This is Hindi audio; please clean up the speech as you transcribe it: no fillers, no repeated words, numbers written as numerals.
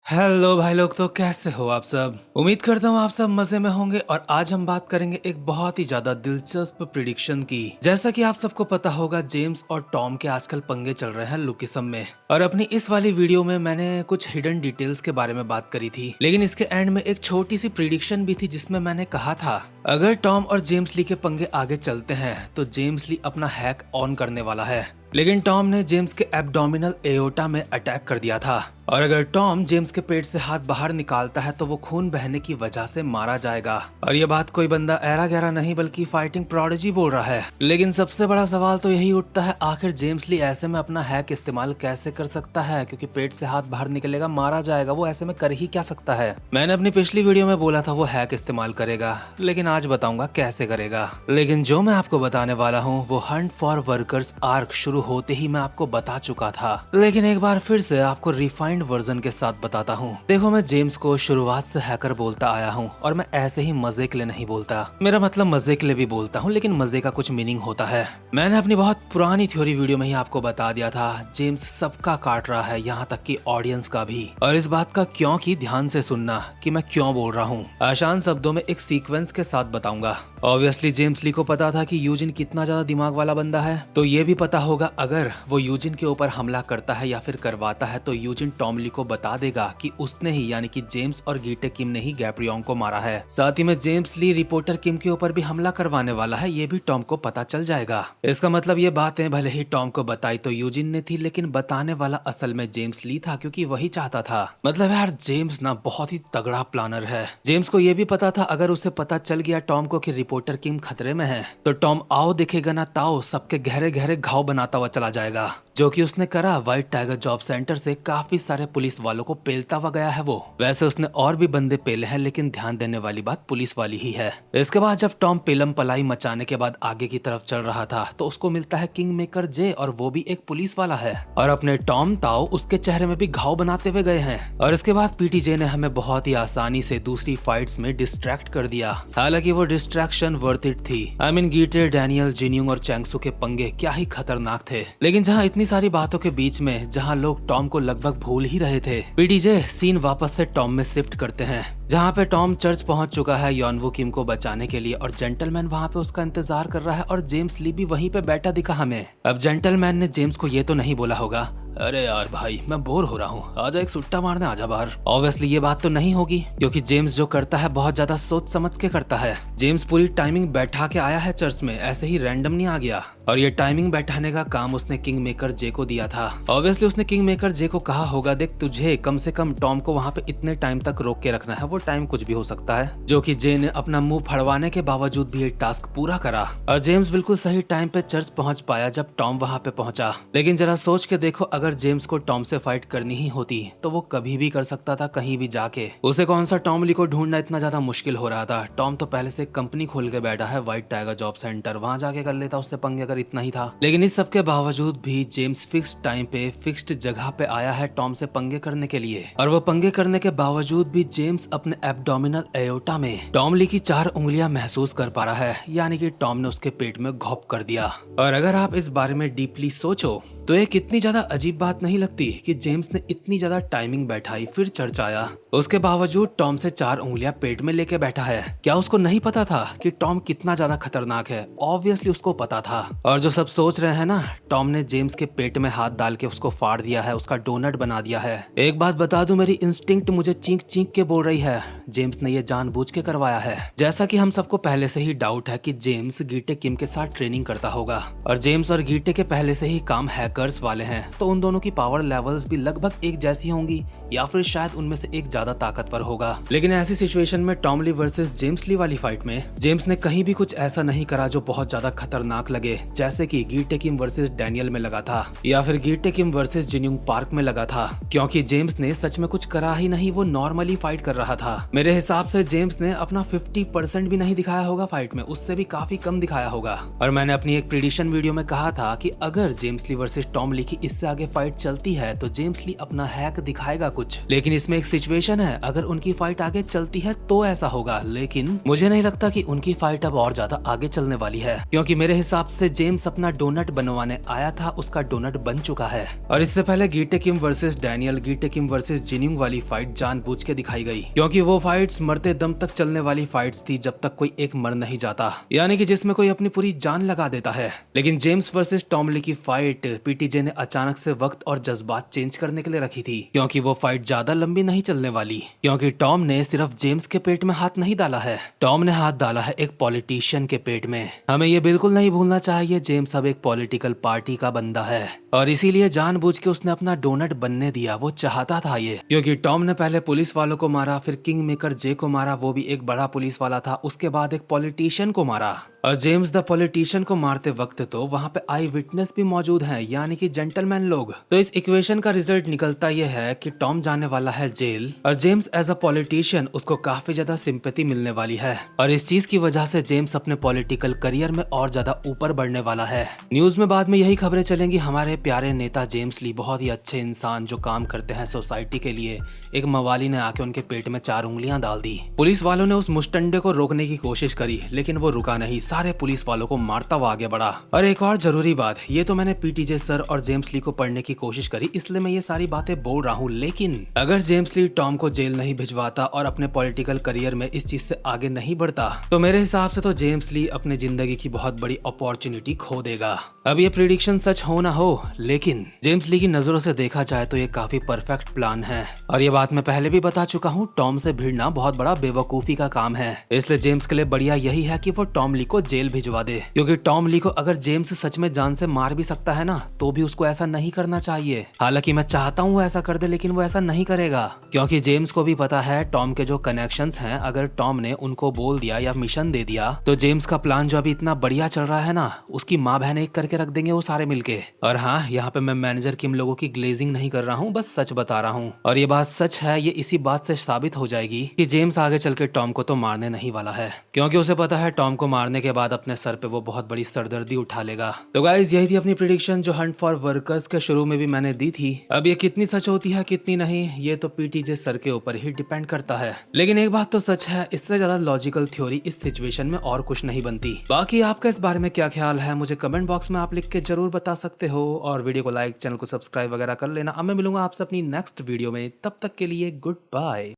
हेलो भाई लोग, तो कैसे हो आप सब। उम्मीद करता हूँ आप सब मजे में होंगे। और आज हम बात करेंगे एक बहुत ही ज्यादा दिलचस्प प्रिडिक्शन की। जैसा कि आप सबको पता होगा, जेम्स और टॉम के आजकल पंगे चल रहे हैं लुकिसम में। और अपनी इस वाली वीडियो में मैंने कुछ हिडन डिटेल्स के बारे में बात करी थी, लेकिन इसके एंड में एक छोटी सी प्रिडिक्शन भी थी जिसमें मैंने कहा था अगर टॉम और जेम्स ली के पंगे आगे चलते हैं तो जेम्स ली अपना हैक ऑन करने वाला है। लेकिन टॉम ने जेम्स के एब्डोमिनल एओटा में अटैक कर दिया था, और अगर टॉम जेम्स के पेट से हाथ बाहर निकालता है तो वो खून बहने की वजह से मारा जाएगा। और ये बात कोई बंदा ऐरा गैरा नहीं बल्कि फाइटिंग प्रोडिजी बोल रहा है। लेकिन सबसे बड़ा सवाल तो यही उठता है, आखिर जेम्स ली ऐसे में अपना हैक इस्तेमाल कैसे कर सकता है, क्योंकि पेट से हाथ बाहर निकलेगा, मारा जाएगा, वो ऐसे में कर ही क्या सकता है। मैंने अपनी पिछली वीडियो में बोला था वो हैक इस्तेमाल करेगा, लेकिन आज बताऊंगा कैसे करेगा। लेकिन जो मैं आपको बताने वाला हूँ वो हंट फॉर वर्कर्स आर्क शुरू होते ही मैं आपको बता चुका था, लेकिन एक बार फिर से आपको रिफाइंड वर्जन के साथ बताता हूँ। देखो, मैं जेम्स को शुरुआत से हैकर बोलता आया हूँ, और मैं ऐसे ही मजे के लिए नहीं बोलता। मेरा मतलब मजे के लिए भी बोलता हूँ, लेकिन मजे का कुछ मीनिंग होता है। मैंने अपनी बहुत पुरानी थ्योरी वीडियो में ही आपको बता दिया था, जेम्स सबका काट रहा है, यहाँ तक कि ऑडियंस का भी। और इस बात का क्यों की ध्यान से सुनना कि मैं क्यों बोल रहा हूँ। आसान शब्दों में एक सीक्वेंस के साथ बताऊंगा। ऑब्वियसली जेम्स ली को पता था कि यूजिन कितना ज्यादा दिमाग वाला बंदा है, तो ये भी पता होगा अगर वो यूजिन के ऊपर हमला करता है या फिर करवाता है तो यूजिन टॉम ली को बता देगा कि उसने ही, यानी कि जेम्स और गीटे किम ने ही गैब्रियोंग को मारा है। साथ ही में जेम्स ली रिपोर्टर किम के ऊपर भी हमला करवाने वाला है, ये भी टॉम को पता चल जाएगा। इसका मतलब ये बातें भले ही टॉम को बताई तो यूजिन ने थी, लेकिन बताने वाला असल में जेम्स ली था, क्योंकि वही चाहता था। मतलब यार, जेम्स ना बहुत ही तगड़ा प्लानर है। जेम्स को ये भी पता था अगर उसे पता चल गया टॉम को कि रिपोर्टर किम खतरे में है, तो टॉम आओ दिखेगा ना ताओ सबके गहरे गहरे घाव बनाता हुआ चला जाएगा, जो कि उसने करा। व्हाइट टाइगर जॉब सेंटर से काफी सारे पुलिस वालों को पेलता हुआ गया है वो। वैसे उसने और भी बंदे पेले हैं, लेकिन ध्यान देने वाली बात पुलिस वाली ही है। इसके बाद जब टॉम पेलम पलाई मचाने के बाद आगे की तरफ चल रहा था तो उसको मिलता है किंग मेकर जे, और वो भी एक पुलिस वाला है, और अपने टॉम ताओ उसके चेहरे में भी घाव बनाते हुए गए हैं। और इसके बाद पीटी जे ने हमें बहुत ही आसानी से दूसरी फाइट्स में डिस्ट्रैक्ट कर दिया। हालांकि वो डिस्ट्रैक्शन वर्थ इट थी। आई मीन, गीटे, डैनियल, जिन्यूंग और चैंगसू के पंगे क्या ही खतरनाक थे। लेकिन जहाँ इतनी सारी बातों के बीच में जहाँ लोग टॉम को लगभग भूल ही रहे थे, पीटीजे सीन वापस से टॉम में शिफ्ट करते हैं, जहाँ पे टॉम चर्च पहुंच चुका है योनवू किम को बचाने के लिए, और जेंटलमैन वहाँ पे उसका इंतजार कर रहा है, और जेम्स ली भी वहीं पे बैठा दिखा हमें। अब जेंटलमैन ने जेम्स को ये तो नहीं बोला होगा, अरे यार भाई मैं बोर हो रहा हूँ, आजा एक सुट्टा मारने आजा बाहर। ऑब्वियसली ये बात तो नहीं होगी, क्योंकि जेम्स जो करता है बहुत ज्यादा सोच समझ के करता है। जेम्स पूरी टाइमिंग बैठा के आया है चर्च में, ऐसे ही रैंडम नहीं आ गया। और ये टाइमिंग बैठाने का काम उसने किंग मेकर जे को दिया था। ऑब्वियसली उसने किंग मेकर जे को कहा होगा, देख तुझे कम से कम टॉम को वहाँ पे इतने टाइम तक रोक के रखना है, वो टाइम कुछ भी हो सकता है। जो कि जे ने अपना मुंह फड़वाने के बावजूद भी ये टास्क पूरा करा, और जेम्स बिल्कुल सही टाइम पे चर्च पहुंच पाया जब टॉम वहाँ पे पहुंचा। लेकिन जरा सोच के देखो, अगर जेम्स को टॉम से फाइट करनी ही होती तो वो कभी भी कर सकता था, कहीं भी जाके। उसे कौन सा टॉम ली को ढूंढना इतना ज्यादा मुश्किल हो रहा था। टॉम तो पहले से कंपनी खोल के बैठा है, व्हाइट टाइगर जॉब सेंटर, वहां जाके कर लेता उससे पंगे, अगर इतना ही था। लेकिन इस सब के बावजूद भी जेम्स फिक्स्ड टाइम पे फिक्स्ड जगह पे आया है टॉम से पंगे करने के लिए। और वो पंगे करने के बावजूद भी जेम्स अपने एब्डोमिनल एओटा में टॉम ली की 4 उंगलियां महसूस कर पा रहा है, यानी कि टॉम ने उसके पेट में घोप कर दिया। और अगर आप इस बारे में डीपली सोचो तो ये कितनी ज्यादा अजीब बात नहीं लगती कि जेम्स ने इतनी ज्यादा टाइमिंग बैठाई, फिर चर्च आया, उसके बावजूद टॉम से 4 उंगलियां पेट में लेके बैठा है। क्या उसको नहीं पता था कि टॉम कितना ज्यादा खतरनाक है? ऑब्वियसली उसको पता था। और जो सब सोच रहे हैं ना, टॉम ने जेम्स के पेट में हाथ डाल के उसको फाड़ दिया है, उसका डोनट बना दिया है। एक बात बता दूं, मेरी इंस्टिंक्ट मुझे चींक चींक के बोल रही है, जेम्स ने ये जानबूझ के करवाया है। जैसा कि हम सबको पहले से ही डाउट है कि जेम्स गीटे किम के साथ ट्रेनिंग करता होगा, और जेम्स और गीटे के पहले से ही काम हैकर्स वाले हैं, तो उन दोनों की पावर लेवल्स भी लगभग एक जैसी होंगी, या फिर शायद उनमें से एक ज्यादा ताकतवर होगा। लेकिन ऐसी सिचुएशन में टॉम ली वर्सेस जेम्स ली वाली फाइट में जेम्स ने कहीं भी कुछ ऐसा नहीं करा जो बहुत ज्यादा खतरनाक लगे, जैसे कि गीटे किम वर्सेस डैनियल में लगा था, या फिर गीटे किम वर्सेस जिन्यूंग पार्क में लगा था। क्योंकि जेम्स ने सच में कुछ करा ही नहीं, वो नॉर्मली फाइट कर रहा था। मेरे हिसाब से जेम्स ने अपना 50% भी नहीं दिखाया होगा फाइट में, उससे भी काफी कम दिखाया होगा। और मैंने अपनी एक प्रिडिक्शन वीडियो में कहा था कि अगर जेम्स ली वर्सेस वर्सेस टॉम ली की इससे आगे फाइट चलती है तो जेम्स ली अपना हैक दिखाएगा कुछ, लेकिन इसमें एक सिचुएशन है, अगर उनकी फाइट आगे चलती है तो ऐसा होगा, लेकिन मुझे नहीं लगता कि उनकी फाइट अब और ज्यादा आगे चलने वाली है, क्योंकि मेरे हिसाब से जेम्स अपना डोनट बनवाने आया था, उसका डोनट बन चुका है। और इससे पहले गीटे किम वर्सेस डैनियल, गीटे किम वर्सेस जिन्यूंग वाली फाइट जानबूझ के दिखाई गई, क्योंकि वो फाइट्स मरते दम तक चलने वाली फाइट्स थी जब तक कोई एक मर नहीं जाता, यानी कि जिसमें कोई अपनी पूरी जान लगा देता है। लेकिन जेम्स वर्सेस टॉम ली की फाइट पीटीजे ने अचानक से वक्त और जज्बात चेंज करने के लिए रखी थी, क्योंकि वो फाइट ज्यादा लंबी नहीं चलने वाली, क्योंकि टॉम ने सिर्फ जेम्स के पेट में हाथ नहीं डाला है, टॉम ने हाथ डाला है एक पॉलिटिशियन के पेट में। हमें ये बिल्कुल नहीं भूलना चाहिए, जेम्स अब एक पॉलिटिकल पार्टी का बंदा है और इसीलिए जानबूझ के उसने अपना डोनट बनने दिया, वो चाहता था ये, क्योंकि टॉम ने पहले पुलिस वालों को मारा, फिर किंग मेकर जे को मारा, वो भी एक बड़ा पुलिस वाला था, उसके बाद एक पॉलिटिशियन को मारा। और जेम्स द पॉलिटिशियन को मारते वक्त तो वहाँ पे आई विटनेस भी मौजूद हैं, यानी कि जेंटलमैन लोग। तो इस इक्वेशन का रिजल्ट निकलता यह है कि टॉम जाने वाला है जेल और जेम्स एज अ पॉलिटिशियन उसको काफी ज्यादा सिंपैथी मिलने वाली है, और इस चीज की वजह से जेम्स अपने पॉलिटिकल करियर में और ज्यादा ऊपर बढ़ने वाला है। न्यूज में बाद में यही खबरें चलेंगी, हमारे प्यारे नेता जेम्स ली बहुत ही अच्छे इंसान जो काम करते हैं सोसाइटी के लिए, एक मवाली ने आके उनके पेट में 4 उंगलियां डाल दी। पुलिस वालों ने उस मुस्टंडे को रोकने की कोशिश करी, लेकिन वो रुका नहीं, सारे पुलिस वालों को मारता हुआ आगे बढ़ा। और एक और जरूरी बात, ये तो मैंने पीटीजे सर और जेम्स ली को पढ़ने की कोशिश करी, इसलिए मैं ये सारी बातें बोल रहा हूँ, लेकिन अगर जेम्स ली टॉम को जेल नहीं भिजवाता और अपने पॉलिटिकल करियर में इस चीज से आगे नहीं बढ़ता तो मेरे हिसाब से तो जेम्स ली अपनी जिंदगी की बहुत बड़ी अपॉर्चुनिटी खो देगा। अब ये प्रिडिक्शन सच हो ना हो, लेकिन जेम्स ली की नजरों से देखा जाए तो ये काफी परफेक्ट प्लान है, और ये बात मैं पहले भी बता चुका हूँ, टॉम से भिड़ना बहुत बड़ा बेवकूफी का काम है, इसलिए जेम्स के लिए बढ़िया यही है कि वो टॉम ली को जेल भिजवा दे, क्योंकि टॉम ली को अगर जेम्स सच में जान से मार भी सकता है ना, तो भी उसको ऐसा नहीं करना चाहिए। हालांकि मैं चाहता हूँ ऐसा कर दे, लेकिन वो ऐसा नहीं करेगा, क्योंकि जेम्स को भी पता है टॉम के जो कनेक्शंस हैं, अगर टॉम ने उनको बोल दिया या मिशन दे दिया तो जेम्स का प्लान जो अभी इतना बढ़िया चल रहा है ना, उसकी माँ बहन एक करके रख देंगे वो सारे मिलके। और हाँ, यहाँ पे मैं मैनेजर किम लोगों की ग्लेजिंग नहीं कर रहा हूँ, बस सच बता रहा हूँ, और ये बात सच है, ये इसी बात से साबित हो जाएगी कि जेम्स आगे चल के टॉम को तो मारने नहीं वाला है, क्योंकि उसे पता है टॉम को मारने के बाद अपने सर पे वो बहुत बड़ी सरदर्दी उठा लेगा। तो गाइज यही थी अपनी प्रेडिक्शन जो हंट फॉर वर्कर्स के शुरू में भी मैंने दी थी। अब ये कितनी सच होती है कितनी नहीं, ये तो पीटीजे सर के ऊपर ही डिपेंड करता है, लेकिन एक बात तो सच है, इससे ज्यादा लॉजिकल थ्योरी इस सिचुएशन में और कुछ नहीं बनती। बाकी आपका इस बारे में क्या ख्याल है मुझे कमेंट बॉक्स में आप लिख के जरूर बता सकते हो, और वीडियो को लाइक, चैनल को सब्सक्राइब वगैरह कर लेना। अब मैं मिलूंगा आपसे अपनी नेक्स्ट वीडियो में, तब तक के लिए गुड बाय।